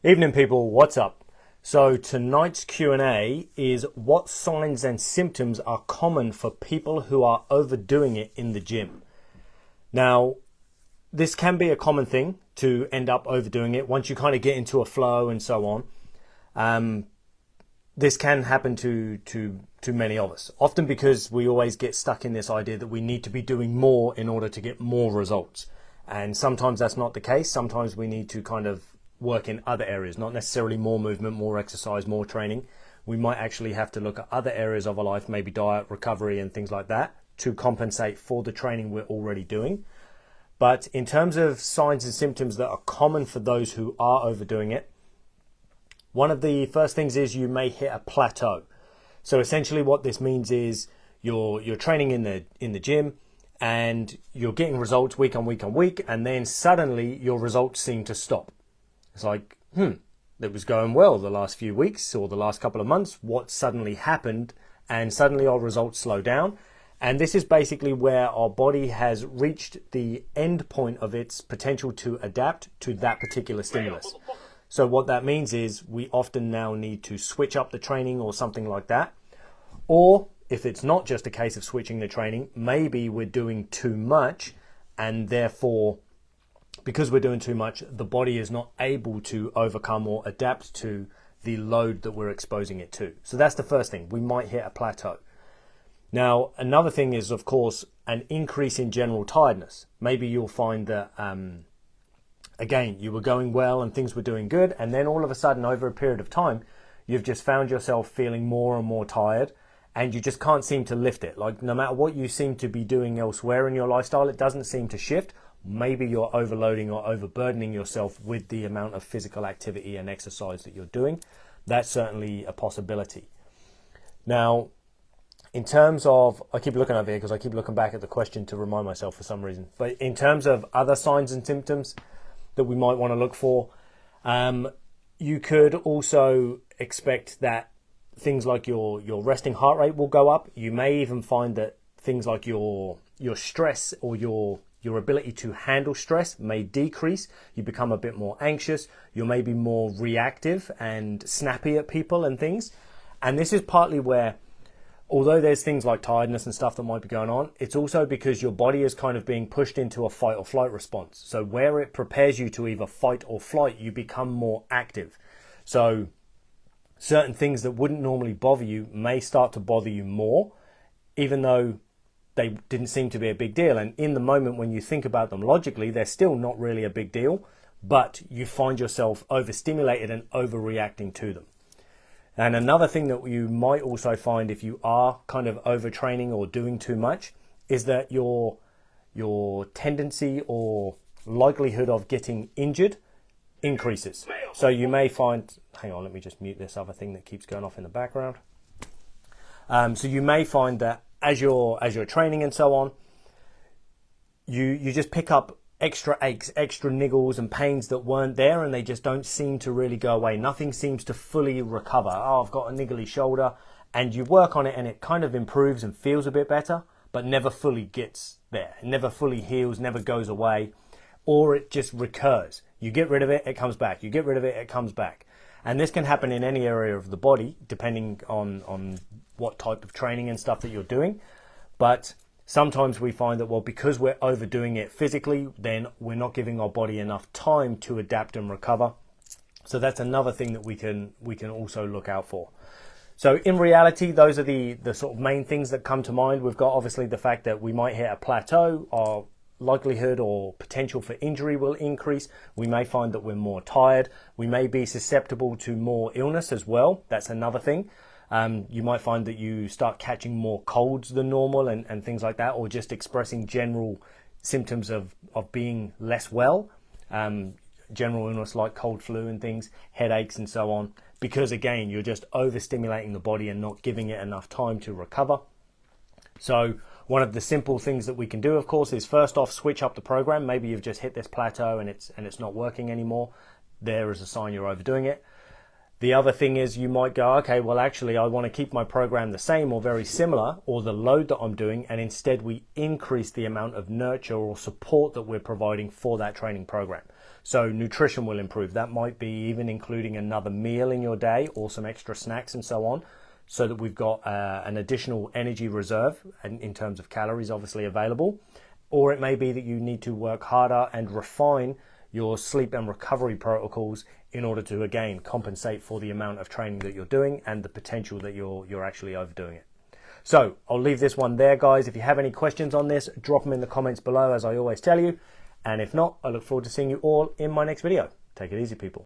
Evening people, what's up? So tonight's Q&A is what signs and symptoms are common for people who are overdoing it in the gym. Now, this can be a common thing to end up overdoing it once you kind of get into a flow and so on. This can happen to many of us, often because we always get stuck in this idea that we need to be doing more in order to get more results. And sometimes that's not the case. Sometimes we need to kind of work in other areas, not necessarily more movement, more exercise, more training. We might actually have to look at other areas of our life, maybe diet, recovery and things like that, to compensate for the training we're already doing. But in terms of signs and symptoms that are common for those who are overdoing it, one of the first things is you may hit a plateau. So essentially what this means is you're training in the gym and you're getting results week on week on week, and then suddenly your results seem to stop. It's like, it was going well the last few weeks or the last couple of months. What suddenly happened? And suddenly our results slow down. And this is basically where our body has reached the end point of its potential to adapt to that particular stimulus. So what that means is we often now need to switch up the training or something like that. Or if it's not just a case of switching the training, maybe we're doing too much, and therefore, because we're doing too much, the body is not able to overcome or adapt to the load that we're exposing it to. So that's the first thing. We might hit a plateau. Now, another thing is, of course, an increase in general tiredness. Maybe you'll find that, again, you were going well and things were doing good, and then all of a sudden, over a period of time, you've just found yourself feeling more and more tired, and you just can't seem to lift it. Like, no matter what you seem to be doing elsewhere in your lifestyle, it doesn't seem to shift. Maybe you're overloading or overburdening yourself with the amount of physical activity and exercise that you're doing. That's certainly a possibility. Now, in terms of, I keep looking over here because I keep looking back at the question to remind myself for some reason. But in terms of other signs and symptoms that we might want to look for, you could also expect that things like your resting heart rate will go up. You may even find that things like your stress or your ability to handle stress may decrease. You become a bit more anxious. You may be more reactive and snappy at people and things. And this is partly where, although there's things like tiredness and stuff that might be going on, it's also because your body is kind of being pushed into a fight or flight response. So where it prepares you to either fight or flight, you become more active. So certain things that wouldn't normally bother you may start to bother you more, even though they didn't seem to be a big deal. And in the moment when you think about them logically, they're still not really a big deal, but you find yourself overstimulated and overreacting to them. And another thing that you might also find if you are kind of overtraining or doing too much is that your tendency or likelihood of getting injured increases. So you may find, hang on, let me just mute this other thing that keeps going off in the background. So you may find that as you're training and so on, you just pick up extra aches, extra niggles and pains that weren't there, and they just don't seem to really go away. Nothing seems to fully recover. Oh, I've got a niggly shoulder, and you work on it and it kind of improves and feels a bit better, but never fully gets there. It never fully heals, never goes away, or it just recurs. You get rid of it, it comes back. You get rid of it, it comes back. And this can happen in any area of the body, depending on what type of training and stuff that you're doing. But sometimes we find that, well, because we're overdoing it physically, then we're not giving our body enough time to adapt and recover. So that's another thing that we can also look out for. So in reality, those are the sort of main things that come to mind. We've got obviously the fact that we might hit a plateau. Our likelihood or potential for injury will increase. We may find that we're more tired. We may be susceptible to more illness as well. That's another thing. You might find that you start catching more colds than normal and things like that, or just expressing general symptoms of being less well. General illness like cold flu and things, headaches and so on, because again, you're just overstimulating the body and not giving it enough time to recover. So one of the simple things that we can do, of course, is first off, switch up the program. Maybe you've just hit this plateau and it's not working anymore. There is a sign you're overdoing it. The other thing is you might go, okay, well, actually, I want to keep my program the same or very similar, or the load that I'm doing, and instead we increase the amount of nurture or support that we're providing for that training program. So nutrition will improve. That might be even including another meal in your day or some extra snacks and so on, so that we've got an additional energy reserve in terms of calories obviously available. Or it may be that you need to work harder and refine your sleep and recovery protocols in order to, again, compensate for the amount of training that you're doing and the potential that you're actually overdoing it. So I'll leave this one there, guys. If you have any questions on this, drop them in the comments below, as I always tell you. And if not, I look forward to seeing you all in my next video. Take it easy, people.